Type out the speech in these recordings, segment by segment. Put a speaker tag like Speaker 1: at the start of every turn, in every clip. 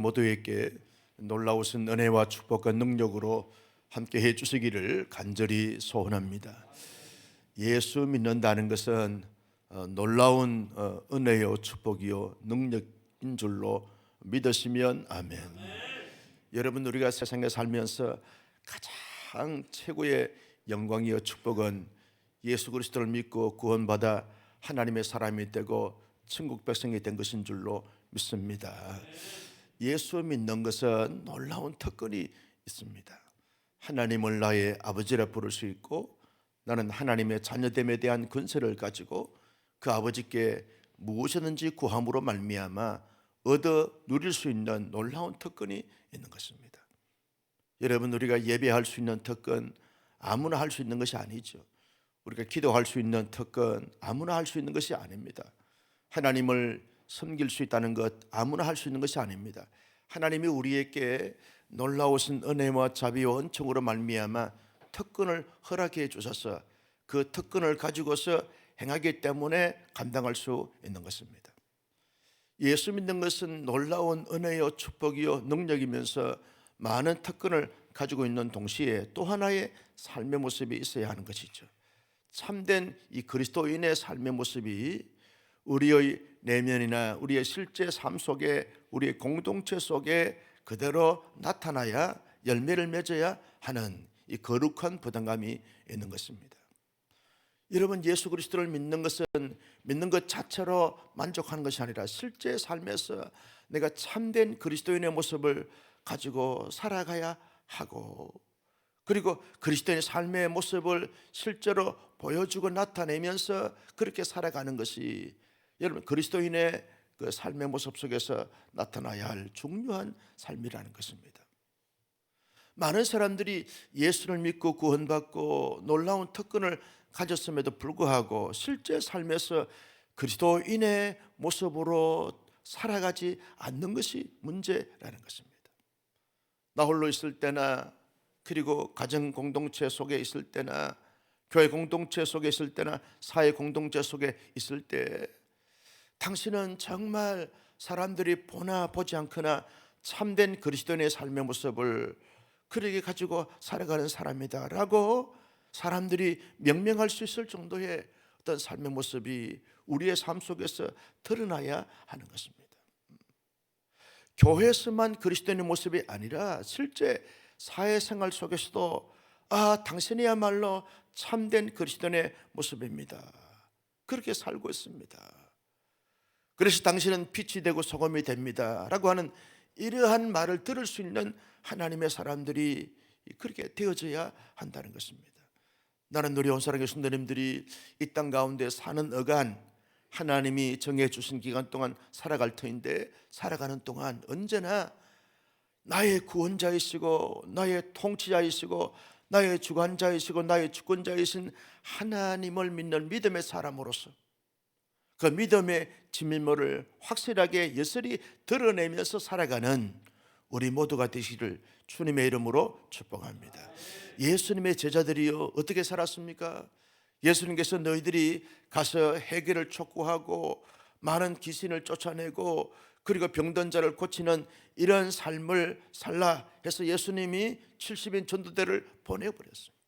Speaker 1: 모두에게 놀라우신 은혜와 축복과 능력으로 함께 해 주시기를 간절히 소원합니다. 예수 믿는다는 것은 놀라운 은혜요 축복이요 능력인 줄로 믿으시면 아멘. 여러분, 우리가 세상에 살면서 가장 최고의 영광이요 축복은 예수 그리스도를 믿고 구원받아 하나님의 사람이 되고 천국 백성이 된 것인 줄로 믿습니다. 예수 믿는 것은 놀라운 특권이 있습니다. 하나님을 나의 아버지라 부를 수 있고, 나는 하나님의 자녀됨에 대한 근세를 가지고 그 아버지께 무엇이든지 구함으로 말미암아 얻어 누릴 수 있는 놀라운 특권이 있는 것입니다. 여러분, 우리가 예배할 수 있는 특권 아무나 할 수 있는 것이 아니죠. 우리가 기도할 수 있는 특권 아무나 할 수 있는 것이 아닙니다. 하나님을 섬길 수 있다는 것 아무나 할 수 있는 것이 아닙니다. 하나님이 우리에게 놀라우신 은혜와 자비와 은총으로 말미암아 특권을 허락해 주셔서 그 특권을 가지고서 행하기 때문에 감당할 수 있는 것입니다. 예수 믿는 것은 놀라운 은혜요 축복이요 능력이면서 많은 특권을 가지고 있는 동시에 또 하나의 삶의 모습이 있어야 하는 것이죠. 참된 이 그리스도인의 삶의 모습이 우리의 내면이나 우리의 실제 삶 속에, 우리의 공동체 속에 그대로 나타나야 열매를 맺어야 하는 이 거룩한 부담감이 있는 것입니다. 여러분, 예수 그리스도를 믿는 것은 믿는 것 자체로 만족하는 것이 아니라 실제 삶에서 내가 참된 그리스도인의 모습을 가지고 살아가야 하고, 그리고 그리스도인의 삶의 모습을 실제로 보여주고 나타내면서 그렇게 살아가는 것이 여러분 그리스도인의 그 삶의 모습 속에서 나타나야 할 중요한 삶이라는 것입니다. 많은 사람들이 예수를 믿고 구원받고 놀라운 특권을 가졌음에도 불구하고 실제 삶에서 그리스도인의 모습으로 살아가지 않는 것이 문제라는 것입니다. 나 홀로 있을 때나, 그리고 가정 공동체 속에 있을 때나, 교회 공동체 속에 있을 때나, 사회 공동체 속에 있을 때 당신은 정말 사람들이 보나 보지 않거나 참된 그리스도인의 삶의 모습을 그렇게 가지고 살아가는 사람이다 라고 사람들이 명명할 수 있을 정도의 어떤 삶의 모습이 우리의 삶 속에서 드러나야 하는 것입니다. 교회에서만 그리스도인의 모습이 아니라 실제 사회생활 속에서도 당신이야말로 참된 그리스도인의 모습입니다, 그렇게 살고 있습니다, 그래서 당신은 빛이 되고 소금이 됩니다 라고 하는 이러한 말을 들을 수 있는 하나님의 사람들이 그렇게 되어져야 한다는 것입니다. 나는 우리 온사랑의 성도님들이 이 땅 가운데 사는 어간 하나님이 정해주신 기간 동안 살아갈 터인데, 살아가는 동안 언제나 나의 구원자이시고 나의 통치자이시고 나의 주관자이시고 나의 주권자이신 하나님을 믿는 믿음의 사람으로서 그 믿음의 진면모를 확실하게 여실히 드러내면서 살아가는 우리 모두가 되시기를 주님의 이름으로 축복합니다. 예수님의 제자들이요 어떻게 살았습니까? 예수님께서 너희들이 가서 해결을 촉구하고 많은 귀신을 쫓아내고 그리고 병든 자를 고치는 이런 삶을 살라 해서 예수님이 70인 전도대를 보내버렸습니다.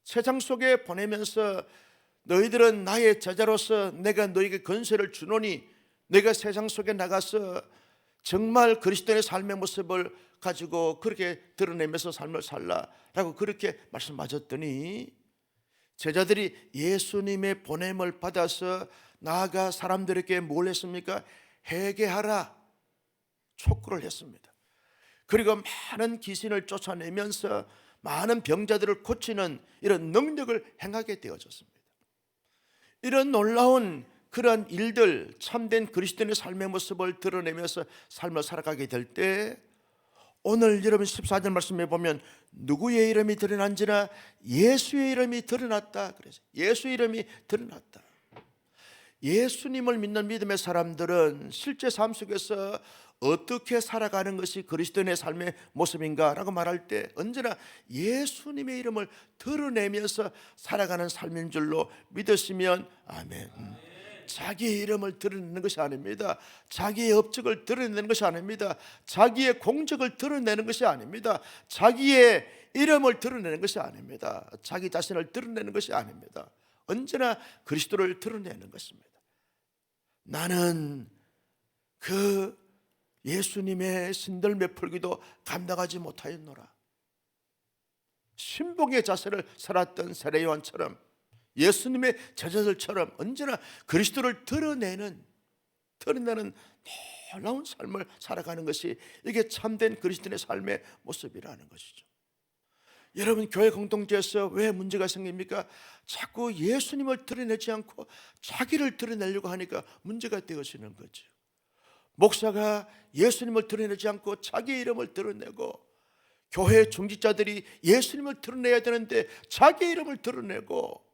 Speaker 1: 세상 속에 보내면서 너희들은 나의 제자로서 내가 너희에게 권세를 주노니 너희가 세상 속에 나가서 정말 그리스도인의 삶의 모습을 가지고 그렇게 드러내면서 삶을 살라라고 그렇게 말씀하셨더니 제자들이 예수님의 보냄을 받아서 나아가 사람들에게 뭘 했습니까? 회개하라 촉구를 했습니다. 그리고 많은 귀신을 쫓아내면서 많은 병자들을 고치는 이런 능력을 행하게 되어졌습니다. 이런 놀라운 그런 일들, 참된 그리스도인의 삶의 모습을 드러내면서 삶을 살아가게 될 때 오늘 여러분 14절 말씀에 보면 누구의 이름이 드러난지라 예수의 이름이 드러났다. 그래서 예수의 이름이 드러났다. 예수님을 믿는 믿음의 사람들은 실제 삶 속에서 어떻게 살아가는 것이 그리스도인의 삶의 모습인가 라고 말할 때 언제나 예수님의 이름을 드러내면서 살아가는 삶인 줄로 믿으시면 아멘. 자기의 이름을 드러내는 것이 아닙니다. 자기의 업적을 드러내는 것이 아닙니다. 자기의 공적을 드러내는 것이 아닙니다. 자기의 이름을 드러내는 것이 아닙니다. 자기 자신을 드러내는 것이 아닙니다. 언제나 그리스도를 드러내는 것입니다. 나는 그 예수님의 신들매 풀기도 감당하지 못하였노라. 신봉의 자세를 살았던 세례 요한처럼, 예수님의 제자들처럼 언제나 그리스도를 드러내는 놀라운 삶을 살아가는 것이, 이게 참된 그리스도인의 삶의 모습이라는 것이죠. 여러분, 교회 공동체에서 왜 문제가 생깁니까? 자꾸 예수님을 드러내지 않고 자기를 드러내려고 하니까 문제가 되어지는 거죠. 목사가 예수님을 드러내지 않고 자기의 이름을 드러내고, 교회 중직자들이 예수님을 드러내야 되는데 자기의 이름을 드러내고,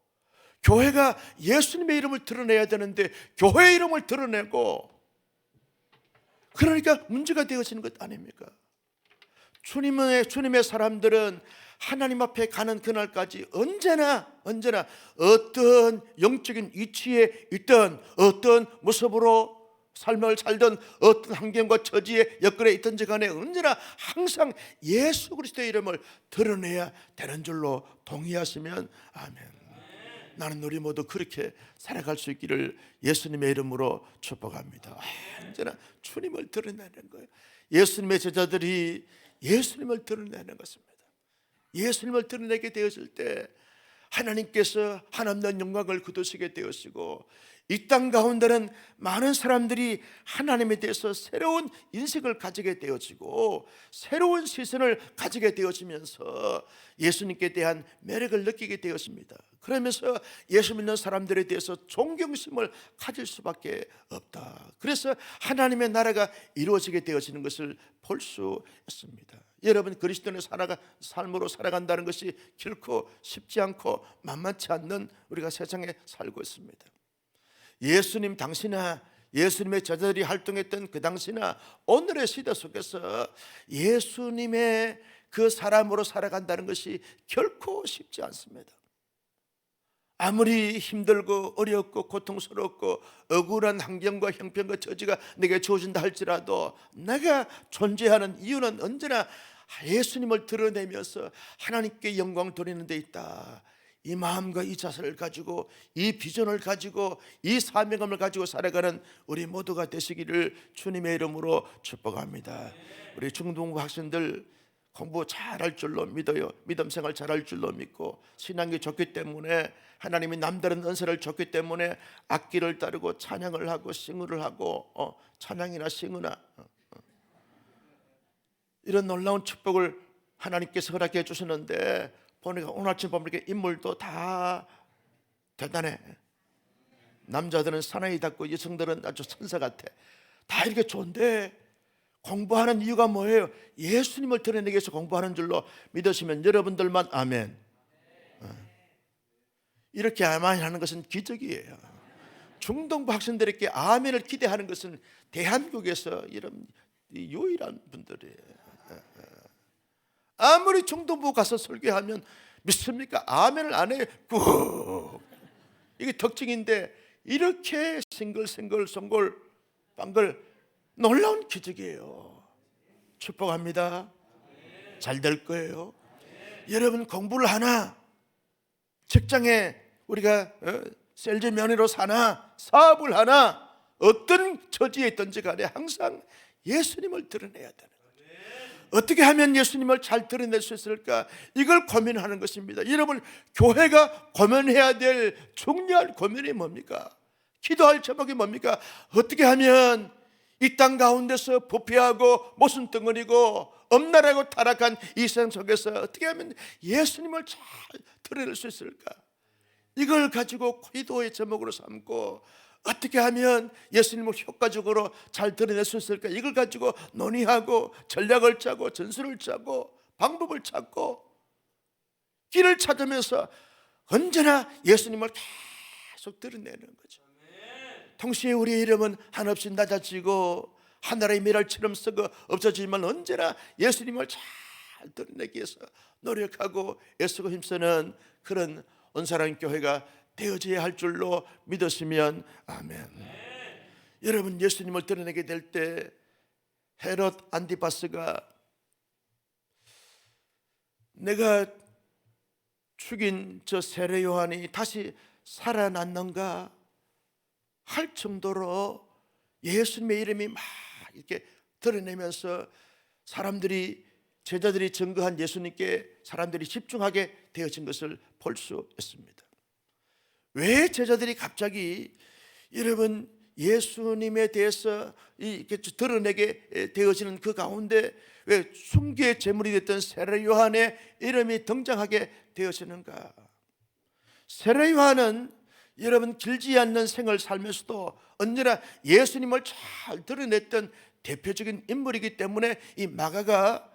Speaker 1: 교회가 예수님의 이름을 드러내야 되는데 교회의 이름을 드러내고, 그러니까 문제가 되어지는 것 아닙니까? 주님의 사람들은 하나님 앞에 가는 그날까지 언제나 어떤 영적인 위치에 있던, 어떤 모습으로 삶을 살던, 어떤 환경과 처지에 여건에 있든지 간에 언제나 항상 예수 그리스도의 이름을 드러내야 되는 줄로 동의하시면 아멘. 나는 우리 모두 그렇게 살아갈 수 있기를 예수님의 이름으로 축복합니다. 언제나 주님을 드러내는 거예요. 예수님의 제자들이 예수님을 드러내는 것입니다. 예수님을 드러내게 되었을 때 하나님께서 한없는 영광을 거두시게 되었고, 이 땅 가운데는 많은 사람들이 하나님에 대해서 새로운 인식을 가지게 되어지고 새로운 시선을 가지게 되어지면서 예수님께 대한 매력을 느끼게 되었습니다. 그러면서 예수 믿는 사람들에 대해서 존경심을 가질 수밖에 없다. 그래서 하나님의 나라가 이루어지게 되어지는 것을 볼 수 있습니다. 여러분, 그리스도인의 삶으로 살아간다는 것이 결코 쉽지 않고 만만치 않는 우리가 세상에 살고 있습니다. 예수님 당시나 예수님의 제자들이 활동했던 그 당시나 오늘의 시대 속에서 예수님의 그 사람으로 살아간다는 것이 결코 쉽지 않습니다. 아무리 힘들고 어렵고 고통스럽고 억울한 환경과 형편과 처지가 내게 주어진다 할지라도 내가 존재하는 이유는 언제나 예수님을 드러내면서 하나님께 영광 돌리는 데 있다. 이 마음과 이 자세를 가지고, 이 비전을 가지고, 이 사명감을 가지고 살아가는 우리 모두가 되시기를 주님의 이름으로 축복합니다. 우리 중등부 학생들 공부 잘할 줄로 믿어요. 믿음 생활 잘할 줄로 믿고, 신앙이 좋기 때문에, 하나님이 남다른 은사를 줬기 때문에 악기를 따르고 찬양을 하고 싱을 하고 찬양이나 싱으나 이런 놀라운 축복을 하나님께서 허락해 주시는데, 보니까 오늘 아침 보니까 인물도 다 대단해. 남자들은 사나이답고 여성들은 아주 천사 같아. 다 이렇게 좋은데 공부하는 이유가 뭐예요? 예수님을 드러내기 위해서 공부하는 줄로 믿으시면 여러분들만 아멘. 이렇게 아멘 하는 것은 기적이에요. 중동부 학생들에게 아멘을 기대하는 것은 대한민국에서 이런 유일한 분들이에요. 아무리 중동부 가서 설교하면 믿습니까? 아멘을 안 해요. 꾹. 이게 특징인데 이렇게 싱글싱글 송골 빵글 놀라운 기적이에요. 축복합니다. 잘 될 거예요. 여러분, 공부를 하나, 직장에 우리가 셀즈 면허로 사나, 사업을 하나, 어떤 처지에 있든지 간에 항상 예수님을 드러내야 되는 거죠. 어떻게 하면 예수님을 잘 드러낼 수 있을까? 이걸 고민하는 것입니다. 여러분, 교회가 고민해야 될 중요한 고민이 뭡니까? 기도할 제목이 뭡니까? 어떻게 하면 이 땅 가운데서 부패하고 모순덩어리고 엄란하고 타락한 이 세상 속에서 어떻게 하면 예수님을 잘 드러낼 수 있을까? 이걸 가지고 기도의 제목으로 삼고, 어떻게 하면 예수님을 효과적으로 잘 드러낼 수 있을까? 이걸 가지고 논의하고 전략을 짜고 전술을 짜고 방법을 찾고 길을 찾으면서 언제나 예수님을 계속 드러내는 거죠. 동시에 우리의 이름은 한없이 낮아지고 하늘의 미랄처럼 썩어 없어지지만 언제나 예수님을 잘 드러내기 위해서 노력하고 애쓰고 힘쓰는 그런 온사랑 교회가 되어져야 할 줄로 믿었으면 아멘. 여러분, 예수님을 드러내게 될 때 헤롯 안디바스가 내가 죽인 저 세례 요한이 다시 살아났는가 할 정도로 예수님의 이름이 막 이렇게 드러내면서 사람들이, 제자들이 증거한 예수님께 사람들이 집중하게 되어진 것을 볼 수 있습니다. 왜 제자들이 갑자기, 여러분, 예수님에 대해서 이렇게 드러내게 되어지는 그 가운데 왜 순교의 제물이 됐던 세례 요한의 이름이 등장하게 되어지는가? 세례 요한은 여러분 길지 않는 생을 살면서도 언제나 예수님을 잘 드러냈던 대표적인 인물이기 때문에 이 마가가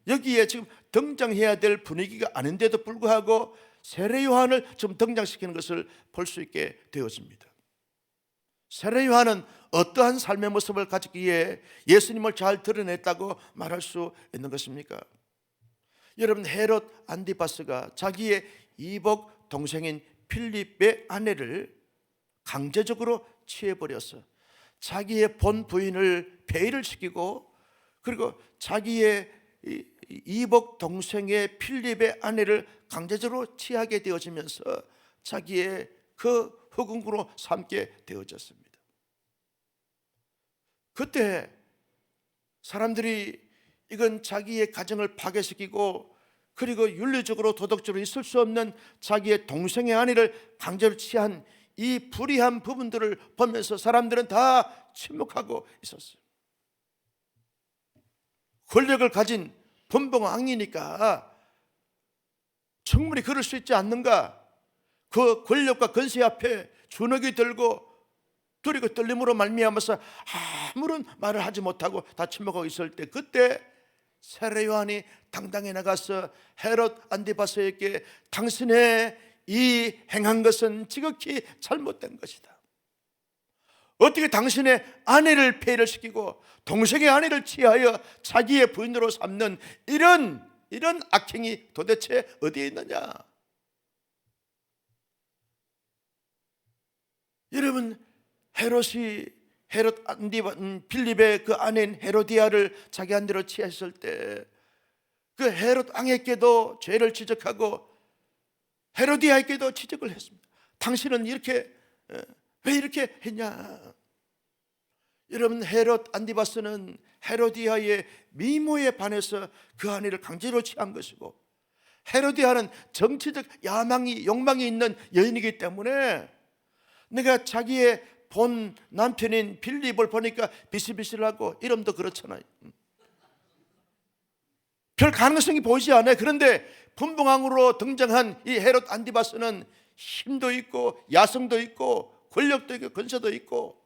Speaker 1: 여기에 지금 등장해야 될 분위기가 아닌데도 불구하고 세례 요한을 좀 등장시키는 것을 볼 수 있게 되었습니다. 세례 요한은 어떠한 삶의 모습을 가지기에 예수님을 잘 드러냈다고 말할 수 있는 것입니까? 여러분, 헤롯 안디바스가 자기의 이복 동생인 필립의 아내를 강제적으로 취해버려서 자기의 본 부인을 폐위를 시키고, 그리고 자기의 이복 동생의 필립의 아내를 강제적으로 취하게 되어지면서 자기의 그 후궁으로 삼게 되어졌습니다. 그때 사람들이 이건 자기의 가정을 파괴시키고, 그리고 윤리적으로 도덕적으로 있을 수 없는 자기의 동생의 아내를 강제로 취한 이 불의한 부분들을 보면서 사람들은 다 침묵하고 있었어요. 권력을 가진 분봉왕이니까 충분히 그럴 수 있지 않는가? 그 권력과 권세 앞에 주눅이 들고 두리고 떨림으로 말미암아서 아무런 말을 하지 못하고 다 침묵하고 있을 때, 그때 세례 요한이 당당히 나가서 헤롯 안디바스에게 당신의 이 행한 것은 지극히 잘못된 것이다. 어떻게 당신의 아내를 폐를 시키고 동생의 아내를 취하여 자기의 부인으로 삼는 이런 악행이 도대체 어디에 있느냐? 여러분, 헤롯 필립의 그 아내인 헤로디아를 자기 안대로 취했을 때 그 헤롯 왕에게도 죄를 지적하고 헤로디아에게도 지적을 했습니다. 당신은 왜 이렇게 했냐? 여러분, 헤롯 안디바스는 헤로디아의 미모에 반해서 그 아내를 강제로 취한 것이고, 헤로디아는 정치적 욕망이 있는 여인이기 때문에 내가 자기의 본 남편인 빌립을 보니까 비실비실하고 이름도 그렇잖아요. 별 가능성이 보이지 않아요. 그런데 분봉왕으로 등장한 이 헤롯 안디바스는 힘도 있고 야성도 있고 권력도 있고 권세도 있고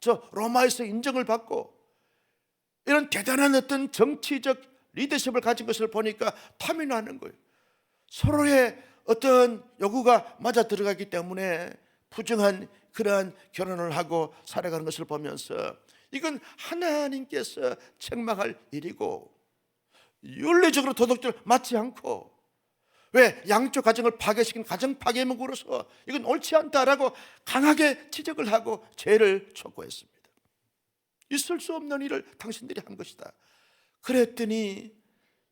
Speaker 1: 저 로마에서 인정을 받고 이런 대단한 어떤 정치적 리더십을 가진 것을 보니까 탐이 나는 거예요. 서로의 어떤 요구가 맞아 들어가기 때문에 부정한 그러한 결혼을 하고 살아가는 것을 보면서 이건 하나님께서 책망할 일이고 윤리적으로 도덕적으로 맞지 않고, 왜 양쪽 가정을 파괴시킨 가정 파괴문으로서 이건 옳지 않다라고 강하게 지적을 하고 죄를 촉구했습니다. 있을 수 없는 일을 당신들이 한 것이다. 그랬더니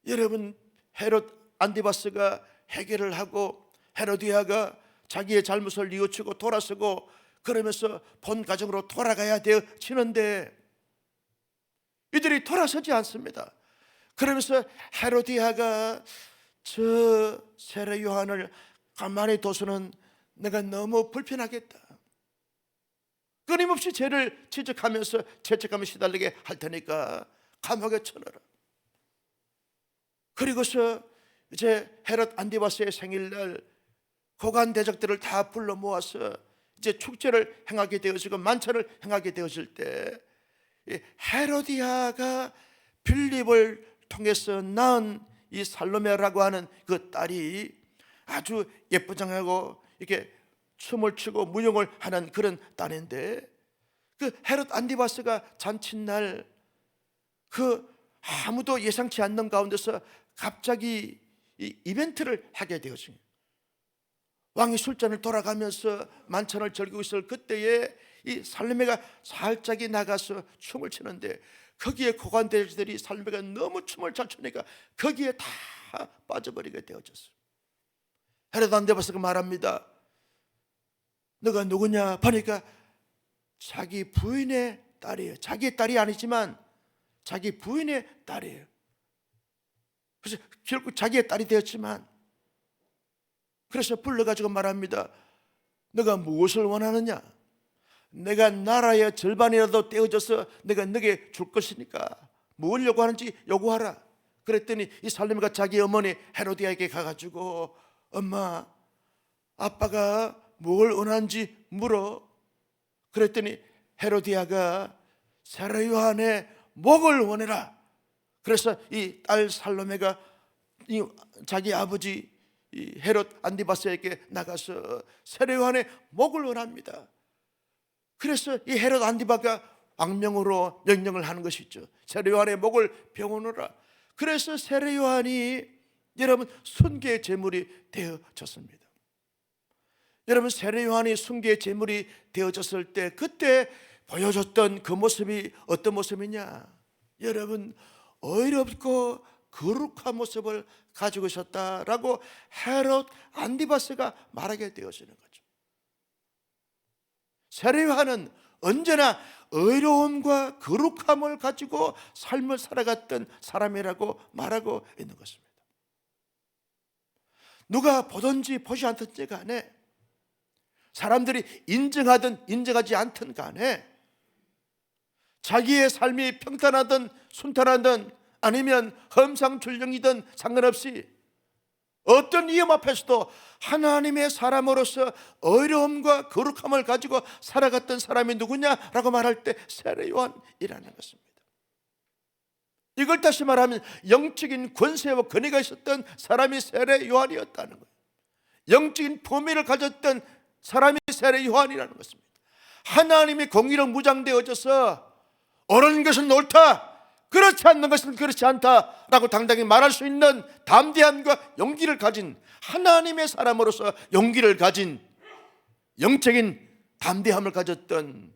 Speaker 1: 여러분, 헤롯 안디바스가 해결을 하고 헤로디아가 자기의 잘못을 뉘우치고 돌아서고 그러면서 본 가정으로 돌아가야 되어지는데 이들이 돌아서지 않습니다. 그러면서 헤로디아가 저 세례 요한을 가만히 둬서는 내가 너무 불편하겠다. 끊임없이 죄를 지적하면서 죄책감에 시달리게 할 테니까 감옥에 쳐넣어라. 그리고서 이제 헤롯 안디바스의 생일날 고관 대적들을 다 불러 모아서 이제 축제를 행하게 되어지고 만찬을 행하게 되어질 때 헤로디아가 빌립을 통해서 낳은 이 살로메라고 하는 그 딸이 아주 예쁘장하고 이렇게 춤을 추고 무용을 하는 그런 딸인데, 그 헤롯 안디바스가 잔칫날 그 아무도 예상치 않는 가운데서 갑자기 이 이벤트를 하게 되었습니다. 왕이 술잔을 돌아가면서 만찬을 즐기고 있을 그때에 이 살로메가 살짝이 나가서 춤을 추는데 거기에 고관대들이 살로메가 너무 춤을 잘 추니까 거기에 다 빠져버리게 되어졌어요. 헤롯 안디바스가 말합니다. 너가 누구냐? 보니까 자기 부인의 딸이에요. 자기의 딸이 아니지만 자기 부인의 딸이에요. 그래서 결국 자기의 딸이 되었지만, 그래서 불러가지고 말합니다. 너가 무엇을 원하느냐? 내가 나라의 절반이라도 떼어져서 내가 너에게 줄 것이니까 뭘 요구하는지 요구하라. 그랬더니 이 살로메가 자기 어머니 헤로디아에게 가가지고 엄마, 아빠가 뭘 원하는지 물어. 그랬더니 헤로디아가 세례 요한의 목을 원해라. 그래서 이 딸 살로메가 자기 아버지 이 헤롯 안디바스에게 나가서 세례 요한의 목을 원합니다. 그래서 이 헤롯 안디바가 악명으로 명령을 하는 것이죠. 세례 요한의 목을 베어오너라. 그래서 세례 요한이 여러분 순교의 제물이 되어졌습니다. 여러분 세례 요한이 순교의 제물이 되어졌을 때 그때 보여줬던 그 모습이 어떤 모습이냐? 여러분 어이롭고 거룩한 모습을 가지고 있었다라고 헤롯 안디바스가 말하게 되어지는 거죠. 세례 요한은 언제나 의로움과 거룩함을 가지고 삶을 살아갔던 사람이라고 말하고 있는 것입니다. 누가 보든지 보지 않든지 간에, 사람들이 인정하든 인정하지 않든 간에, 자기의 삶이 평탄하든 순탄하든 아니면 험상출렁이든 상관없이 어떤 위험 앞에서도 하나님의 사람으로서 의로움과 거룩함을 가지고 살아갔던 사람이 누구냐라고 말할 때 세례 요한이라는 것입니다. 이걸 다시 말하면 영적인 권세와 권위가 있었던 사람이 세례 요한이었다는 거예요. 영적인 범위를 가졌던 사람이 세례 요한이라는 것입니다. 하나님의 공의로 무장되어져서 옳은 것은 옳다, 그렇지 않는 것은 그렇지 않다라고 당당히 말할 수 있는 담대함과 용기를 가진, 하나님의 사람으로서 용기를 가진, 영적인 담대함을 가졌던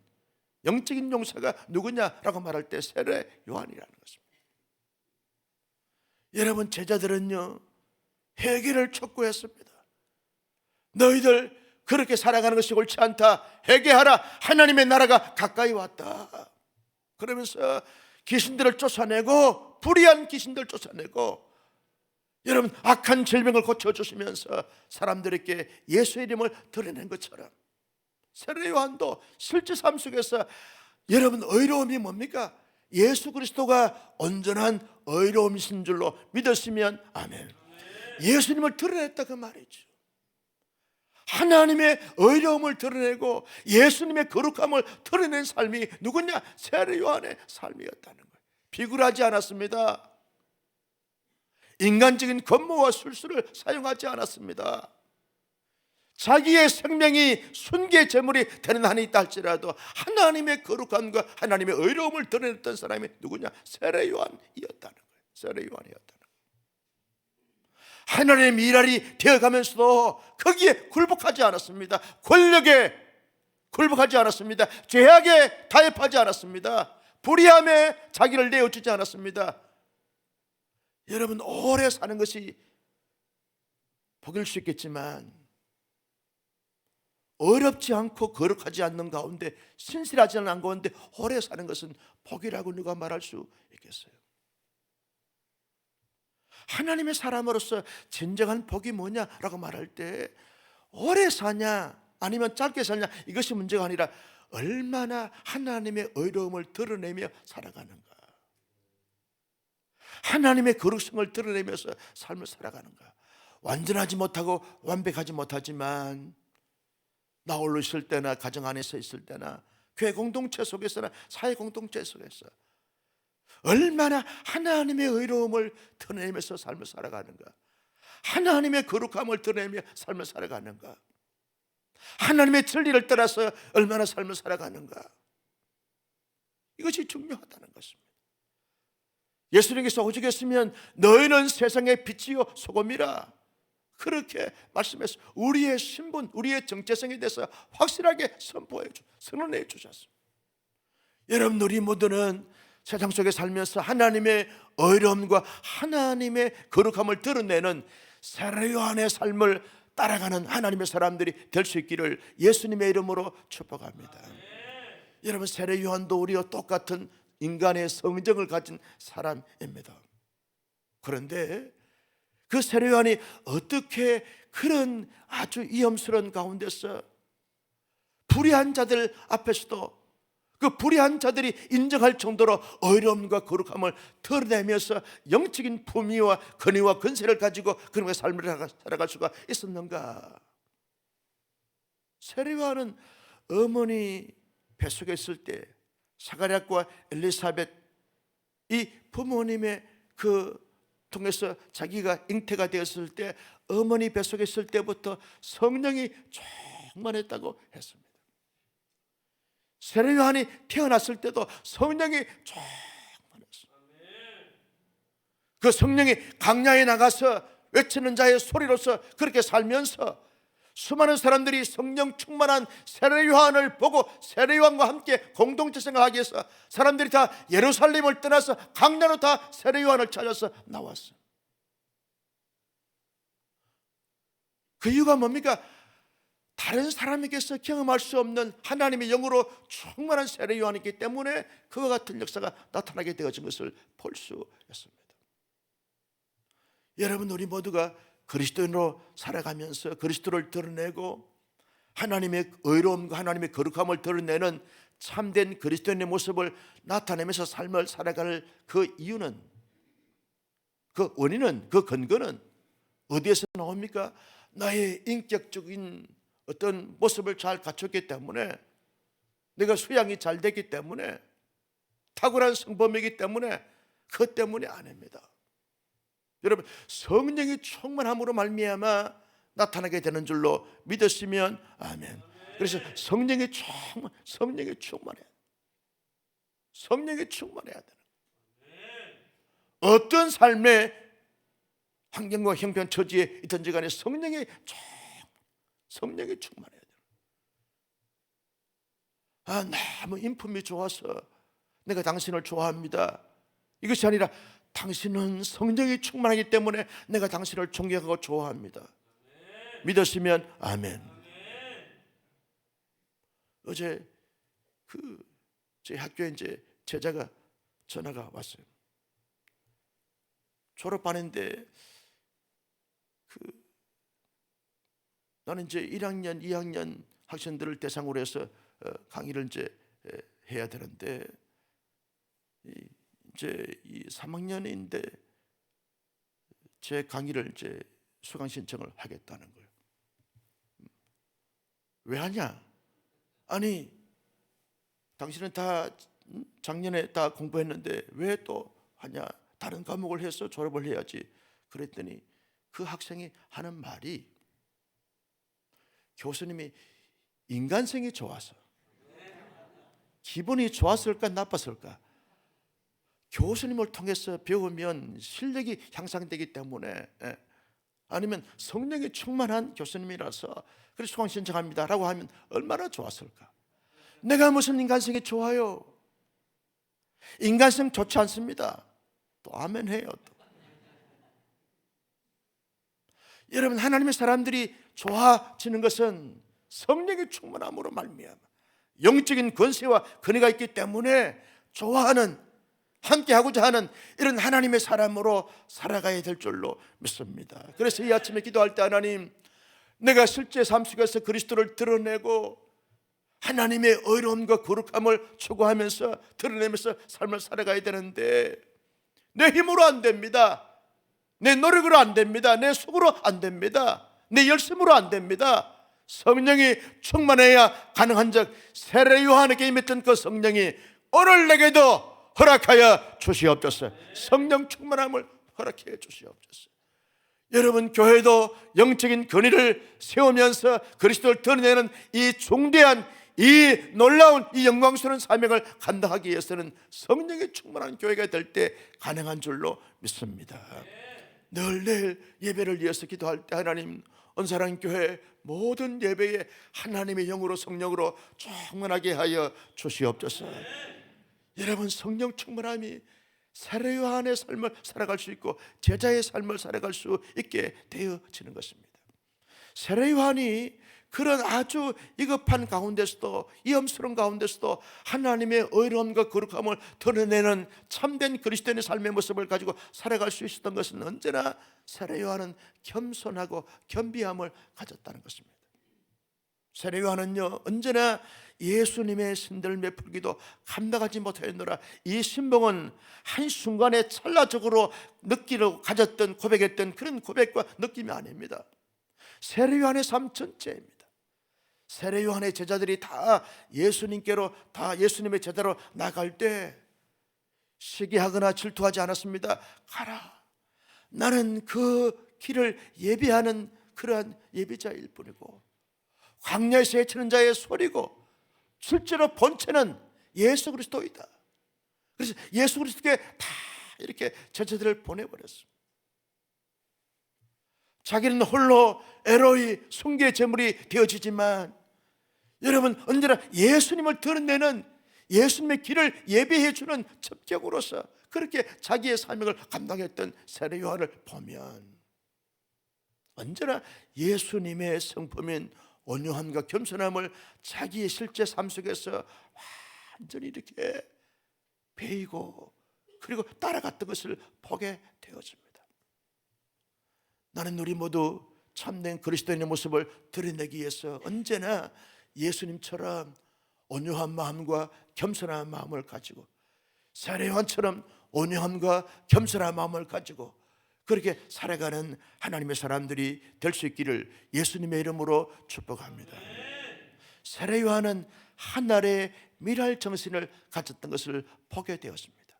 Speaker 1: 영적인 용사가 누구냐라고 말할 때 세례 요한이라는 것입니다. 여러분 제자들은요 회개를 촉구했습니다. 너희들 그렇게 살아가는 것이 옳지 않다, 회개하라, 하나님의 나라가 가까이 왔다. 그러면서 귀신들을 쫓아내고, 불의한 귀신들을 쫓아내고, 여러분 악한 질병을 고쳐주시면서 사람들에게 예수의 이름을 드러낸 것처럼 세례 요한도 실제 삶 속에서 여러분 의로움이 뭡니까? 예수 그리스도가 온전한 의로움이신 줄로 믿었으면 아멘. 예수님을 드러냈다 그 말이죠. 하나님의 의로움을 드러내고 예수님의 거룩함을 드러낸 삶이 누구냐? 세례 요한의 삶이었다는 거예요. 비굴하지 않았습니다. 인간적인 권모와 술수를 사용하지 않았습니다. 자기의 생명이 순교의 제물이 되는 한이 있다 할지라도 하나님의 거룩함과 하나님의 의로움을 드러냈던 사람이 누구냐? 세례 요한이었다는 거예요. 세례 요한이었다는 거예요. 하나님의 미랄이 되어가면서도 거기에 굴복하지 않았습니다. 권력에 굴복하지 않았습니다. 죄악에 타협하지 않았습니다. 불의함에 자기를 내어주지 않았습니다. 여러분 오래 사는 것이 복일 수 있겠지만 어렵지 않고 거룩하지 않는 가운데, 신실하지 않은 가운데 오래 사는 것은 복이라고 누가 말할 수 있겠어요? 하나님의 사람으로서 진정한 복이 뭐냐라고 말할 때 오래 사냐 아니면 짧게 사냐 이것이 문제가 아니라 얼마나 하나님의 의로움을 드러내며 살아가는가, 하나님의 거룩성을 드러내면서 삶을 살아가는가. 완전하지 못하고 완벽하지 못하지만 나 홀로 있을 때나 가정 안에서 있을 때나 교회 공동체 속에서나 사회 공동체 속에서 얼마나 하나님의 의로움을 드러내면서 삶을 살아가는가, 하나님의 거룩함을 드러내며 삶을 살아가는가, 하나님의 진리를 따라서 얼마나 삶을 살아가는가, 이것이 중요하다는 것입니다. 예수님께서 오죽했으면 너희는 세상의 빛이요 소금이라, 그렇게 말씀해서 우리의 신분, 우리의 정체성에 대해서 확실하게 선언해 주셨습니다. 여러분, 우리 모두는 세상 속에 살면서 하나님의 의로움과 하나님의 거룩함을 드러내는 세례요한의 삶을 따라가는 하나님의 사람들이 될 수 있기를 예수님의 이름으로 축복합니다. 여러분, 세례요한도 우리와 똑같은 인간의 성정을 가진 사람입니다. 그런데 그 세례요한이 어떻게 그런 아주 위험스러운 가운데서 불의한 자들 앞에서도 그 불의한 자들이 인정할 정도로 의로움과 거룩함을 드러내면서 영적인 품위와 권위와 권세를 가지고 그런 삶을 살아갈 수가 있었는가? 세례요한은 어머니 뱃속에 있을 때 사가랴과 엘리사벳 이 부모님의 그 통해서 자기가 잉태가 되었을 때 어머니 뱃속에 있을 때부터 성령이 충만했다고 했습니다. 세례요한이 태어났을 때도 성령이 충만했어요. 그 성령이 강야에 나가서 외치는 자의 소리로서 그렇게 살면서 수많은 사람들이 성령 충만한 세례요한을 보고 세례요한과 함께 공동체 생활하기 위해서 사람들이 다 예루살렘을 떠나서 강야로 다 세례요한을 찾아서 나왔어요. 그 이유가 뭡니까? 다른 사람에게서 경험할 수 없는 하나님의 영으로 충만한 세례요한이기 때문에 그와 같은 역사가 나타나게 되어진 것을 볼 수 있습니다. 여러분, 우리 모두가 그리스도인으로 살아가면서 그리스도를 드러내고 하나님의 의로움과 하나님의 거룩함을 드러내는 참된 그리스도인의 모습을 나타내면서 삶을 살아갈 그 이유는, 그 원인은, 그 근거는 어디에서 나옵니까? 나의 인격적인 어떤 모습을 잘 갖췄기 때문에, 내가 수양이 잘 됐기 때문에, 탁월한 성품이기 때문에, 그 때문이 아닙니다. 여러분, 성령이 충만함으로 말미암아 나타나게 되는 줄로 믿으시면 아멘. 그래서 성령이 충만해야 돼. 성령이 충만해야 되는 거예요. 어떤 삶의 환경과 형편 처지에 있든지 간에 성령이 충만해야 돼요. 너무 인품이 좋아서 내가 당신을 좋아합니다, 이것이 아니라 당신은 성령이 충만하기 때문에 내가 당신을 존경하고 좋아합니다. 믿으시면 아멘. 어제 저희 학교에 이제 제자가 전화가 왔어요. 졸업반인데 나는 이제 1학년, 2학년 학생들을 대상으로 해서 강의를 이제 해야 되는데 이제 이 3학년인데 제 강의를 이제 수강 신청을 하겠다는 거예요. 왜 하냐? 아니, 당신은 다 작년에 다 공부했는데 왜 또 하냐? 다른 과목을 해서 졸업을 해야지. 그랬더니 그 학생이 하는 말이, 교수님이 인간성이 좋아서, 기분이 좋았을까 나빴을까? 교수님을 통해서 배우면 실력이 향상되기 때문에, 아니면 성령이 충만한 교수님이라서 그래서 수강 신청합니다 라고 하면 얼마나 좋았을까? 내가 무슨 인간성이 좋아요? 인간성 좋지 않습니다. 또 아멘 해요. 또. 여러분, 하나님의 사람들이 좋아지는 것은 성령이 충만함으로 말미암아 영적인 권세와 권위가 있기 때문에 좋아하는, 함께하고자 하는 이런 하나님의 사람으로 살아가야 될 줄로 믿습니다. 그래서 이 아침에 기도할 때, 하나님, 내가 실제 삶 속에서 그리스도를 드러내고 하나님의 의로움과 거룩함을 추구하면서 드러내면서 삶을 살아가야 되는데 내 힘으로 안 됩니다. 내 노력으로 안 됩니다. 내 속으로 안 됩니다. 내 열심으로 안 됩니다. 성령이 충만해야 가능한 적, 세례 요한에게 임했던 그 성령이 오늘 내게도 허락하여 주시옵소서. 성령 충만함을 허락해 주시옵소서. 여러분, 교회도 영적인 권위를 세우면서 그리스도를 드러내는 이 중대한, 이 놀라운, 이 영광스러운 사명을 감당하기 위해서는 성령이 충만한 교회가 될 때 가능한 줄로 믿습니다. 늘 내일 예배를 위해서 기도할 때 하나님 언사랑교회 모든 예배에 하나님의 영으로 성령으로 충만하게 하여 주시옵소서. 여러분, 성령 충만함이 세례 요한의 삶을 살아갈 수 있고 제자의 삶을 살아갈 수 있게 되어지는 것입니다. 세례 요한이 그런 아주 위급한 가운데서도, 위험스러운 가운데서도 하나님의 의로움과 거룩함을 드러내는 참된 그리스도인의 삶의 모습을 가지고 살아갈 수 있었던 것은 언제나 세례 요한은 겸손하고 겸비함을 가졌다는 것입니다. 세례 요한은요, 언제나 예수님의 신들매 풀기도 감당하지 못하였노라. 이 신봉은 한순간에 찰나적으로 느끼고 가졌던, 고백했던 그런 고백과 느낌이 아닙니다. 세례 요한의 삶 전체입니다. 세례 요한의 제자들이 다 예수님께로, 다 예수님의 제자로 나갈 때 시기하거나 질투하지 않았습니다. 가라, 나는 그 길을 예비하는 그러한 예비자일 뿐이고 광야에서 헤치는 자의 소리고 실제로 본체는 예수 그리스도이다. 그래서 예수 그리스도께 다 이렇게 제자들을 보내버렸습니다. 자기는 홀로 에로이 숭계 제물이 되어지지만 여러분, 언제나 예수님을 드러내는, 예수님의 길을 예비해 주는 첩격으로서 그렇게 자기의 사명을 감당했던 세례 요한을 보면 언제나 예수님의 성품인 온유함과 겸손함을 자기의 실제 삶 속에서 완전히 이렇게 배이고 그리고 따라갔던 것을 보게 되어집니다. 나는 우리 모두 참된 그리스도인의 모습을 드러내기 위해서 언제나 예수님처럼 온유한 마음과 겸손한 마음을 가지고, 세례 요한처럼 온유함과 겸손한 마음을 가지고 그렇게 살아가는 하나님의 사람들이 될 수 있기를 예수님의 이름으로 축복합니다. 세례 요한은 하늘의 미랄 정신을 가졌던 것을 보게 되었습니다.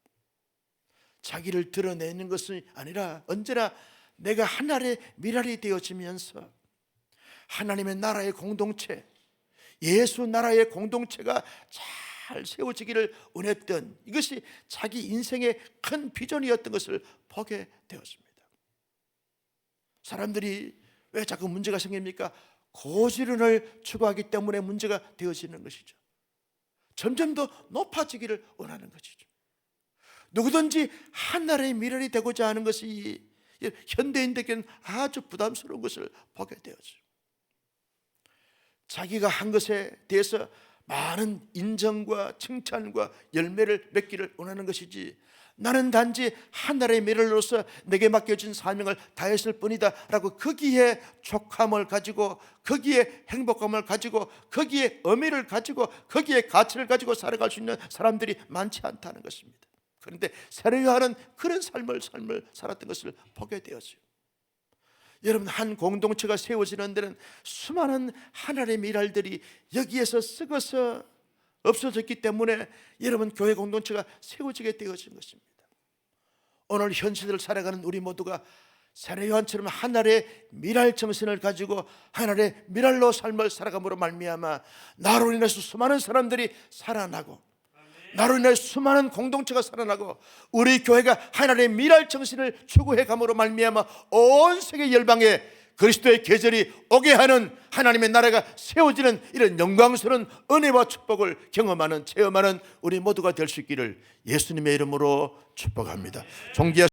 Speaker 1: 자기를 드러내는 것이 아니라 언제나 내가 하늘의 미랄이 되어지면서 하나님의 나라의 공동체, 예수 나라의 공동체가 잘 세워지기를 원했던, 이것이 자기 인생의 큰 비전이었던 것을 보게 되었습니다. 사람들이 왜 자꾸 문제가 생깁니까? 고지론을 추구하기 때문에 문제가 되어지는 것이죠. 점점 더 높아지기를 원하는 것이죠. 누구든지 하나의 미랄이 되고자 하는 것이 현대인들에게는 아주 부담스러운 것을 보게 되었죠. 자기가 한 것에 대해서 많은 인정과 칭찬과 열매를 맺기를 원하는 것이지, 나는 단지 하늘의 미랄로서 내게 맡겨진 사명을 다했을 뿐이다 라고 거기에 족함을 가지고, 거기에 행복감을 가지고, 거기에 의미를 가지고, 거기에 가치를 가지고 살아갈 수 있는 사람들이 많지 않다는 것입니다. 그런데 세례 요한은 그런 삶을 살았던 것을 보게 되었어요. 여러분, 한 공동체가 세워지는 데는 수많은 하늘의 미랄들이 여기에서 썩어서 없어졌기 때문에 여러분, 교회 공동체가 세워지게 되어진 것입니다. 오늘 현 시대를 살아가는 우리 모두가 세례 요한처럼 하늘의 미랄 정신을 가지고 하늘의 미랄로 삶을 살아감으로 말미암아 나로 인해서 수많은 사람들이 살아나고, 나로 인해 수많은 공동체가 살아나고, 우리 교회가 하나님의 미랄 정신을 추구해 감으로 말미암아 온 세계 열방에 그리스도의 계절이 오게 하는 하나님의 나라가 세워지는 이런 영광스러운 은혜와 축복을 경험하는, 체험하는 우리 모두가 될 수 있기를 예수님의 이름으로 축복합니다.